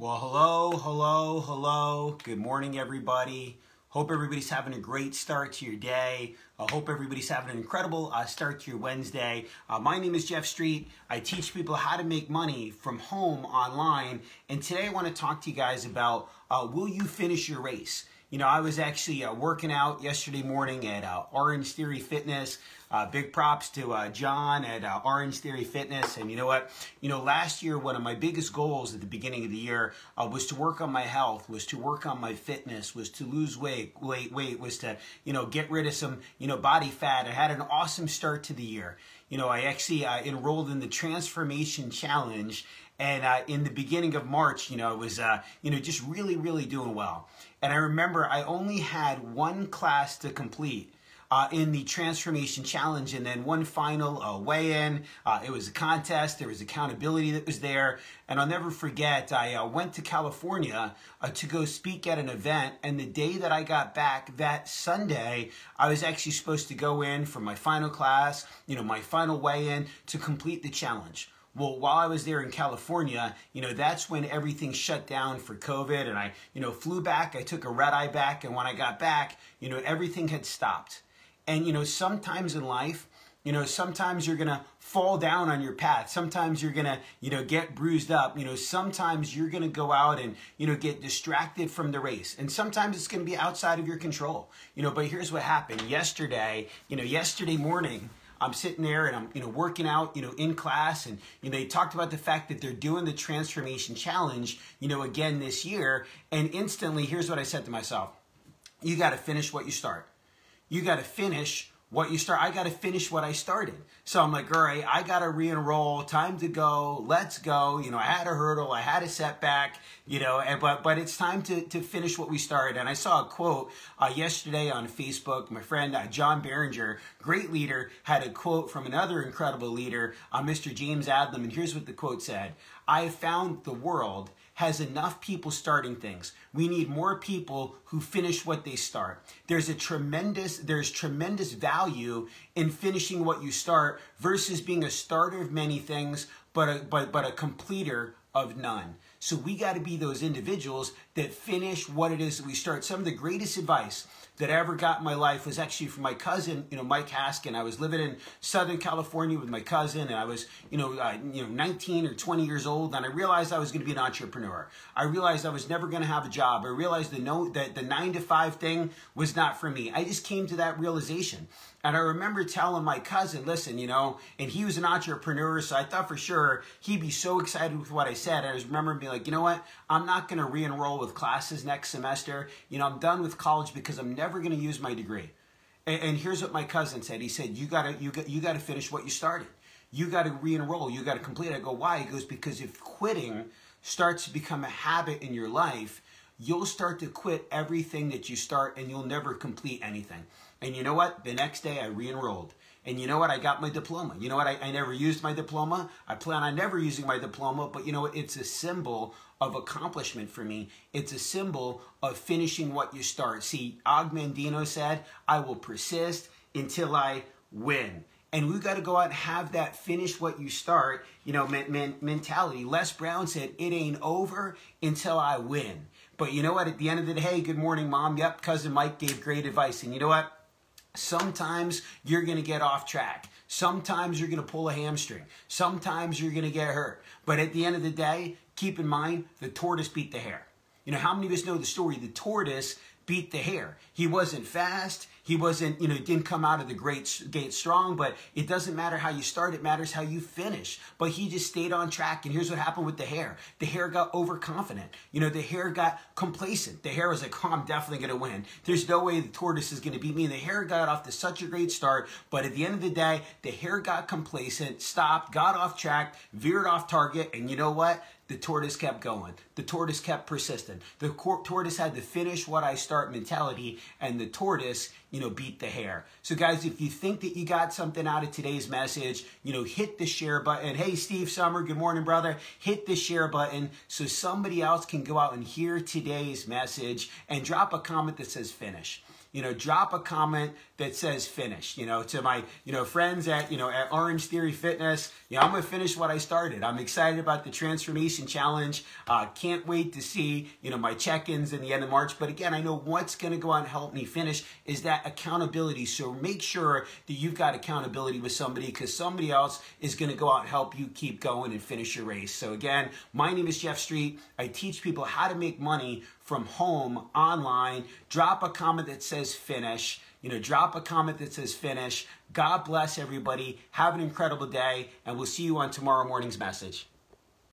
Well, hello. Good morning, everybody. Hope everybody's having a great start to your day. I hope everybody's having an incredible start to your Wednesday. My name is Jeff Street. I teach people how to make money from home online. And today I want to talk to you guys about will you finish your race? You know, I was actually working out yesterday morning at Orange Theory Fitness. Big props to John at Orange Theory Fitness. And you know what? You know, last year, one of my biggest goals at the beginning of the year was to work on my health, was to work on my fitness, was to lose weight, was to, get rid of some, body fat. I had an awesome start to the year. You know, I actually enrolled in the Transformation Challenge. And in the beginning of March, I was, just really doing well. And I remember I only had one class to complete in the Transformation Challenge, and then one final weigh-in. It was a contest. There was accountability that was there. And I'll never forget, I went to California to go speak at an event. And the day that I got back, that Sunday, I was actually supposed to go in for my final class, my final weigh-in to complete the challenge. Well, while I was there in California, that's when everything shut down for COVID, and I, flew back. I took a red eye back, and when I got back, everything had stopped. And, sometimes in life, sometimes you're going to fall down on your path. Sometimes you're going to, get bruised up. Sometimes you're going to go out and, get distracted from the race. And sometimes it's going to be outside of your control. But here's what happened. Yesterday morning, I'm sitting there and I'm, working out, in class, and, they talked about the fact that they're doing the Transformation Challenge, again this year. And instantly, here's what I said to myself. You got to finish what you start. You got to finish what you start. I got to finish what I started. So I'm like, all right, I got to re-enroll. Time to go. Let's go. I had a hurdle. I had a setback, but it's time to finish what we started. And I saw a quote yesterday on Facebook. My friend John Berenger, great leader, had a quote from another incredible leader, Mr. James Adlam. And here's what the quote said. I have found the world has enough people starting things. We need more people who finish what they start. There's tremendous value in finishing what you start versus being a starter of many things, but a completer of none. So we got to be those individuals that finish what it is that we start. Some of the greatest advice that I ever got in my life was actually from my cousin, Mike Haskin. I was living in Southern California with my cousin, and I was, 19 or 20 years old, and I realized I was going to be an entrepreneur. I realized I was never going to have a job. I realized that the 9-to-5 thing was not for me. I just came to that realization. And I remember telling my cousin, listen, and he was an entrepreneur, so I thought for sure he'd be so excited with what I said. I just remember being like, you know what? I'm not going to re-enroll with classes next semester. I'm done with college because I'm never going to use my degree. And here's what my cousin said. He said, you got to finish what you started. You got to re-enroll. You got to complete it. I go, why? He goes, because if quitting starts to become a habit in your life, you'll start to quit everything that you start and you'll never complete anything. And you know what? The next day I re-enrolled. And you know what? I got my diploma. You know what? I never used my diploma. I plan on never using my diploma, but you know what? It's a symbol of accomplishment for me. It's a symbol of finishing what you start. See, Og Mandino said, I will persist until I win. And we've got to go out and have that finish what you start, mentality. Les Brown said, it ain't over until I win. But you know what? At the end of the day, hey, good morning, Mom. Yep, Cousin Mike gave great advice. And you know what? Sometimes you're going to get off track. Sometimes you're going to pull a hamstring. Sometimes you're going to get hurt. But at the end of the day, keep in mind, the tortoise beat the hare. How many of us know the story? The tortoise beat the hare. He wasn't fast. He wasn't, didn't come out of the gate strong, but it doesn't matter how you start. It matters how you finish. But he just stayed on track. And here's what happened with the hare. The hare got overconfident. The hare got complacent. The hare was like, oh, I'm definitely going to win. There's no way the tortoise is going to beat me. And the hare got off to such a great start. But at the end of the day, the hare got complacent, stopped, got off track, veered off target. And you know what? The tortoise kept going. The tortoise kept persistent. The tortoise had the finish what I start mentality, and the tortoise, beat the hare. So guys, if you think that you got something out of today's message, hit the share button. Hey, Steve Summer, good morning, brother. Hit the share button so somebody else can go out and hear today's message and drop a comment that says finish. drop a comment that says finish. To my, friends at, at Orange Theory Fitness, I'm going to finish what I started. I'm excited about the Transformation Challenge. Can't wait to see, my check-ins in the end of March. But again, I know what's going to go out and help me finish is that accountability. So make sure that you've got accountability with somebody, because somebody else is going to go out and help you keep going and finish your race. So again, my name is Jeff Street. I teach people how to make money from home online. Drop a comment that says finish. Drop a comment that says finish. God bless everybody. Have an incredible day, and we'll see you on tomorrow morning's message.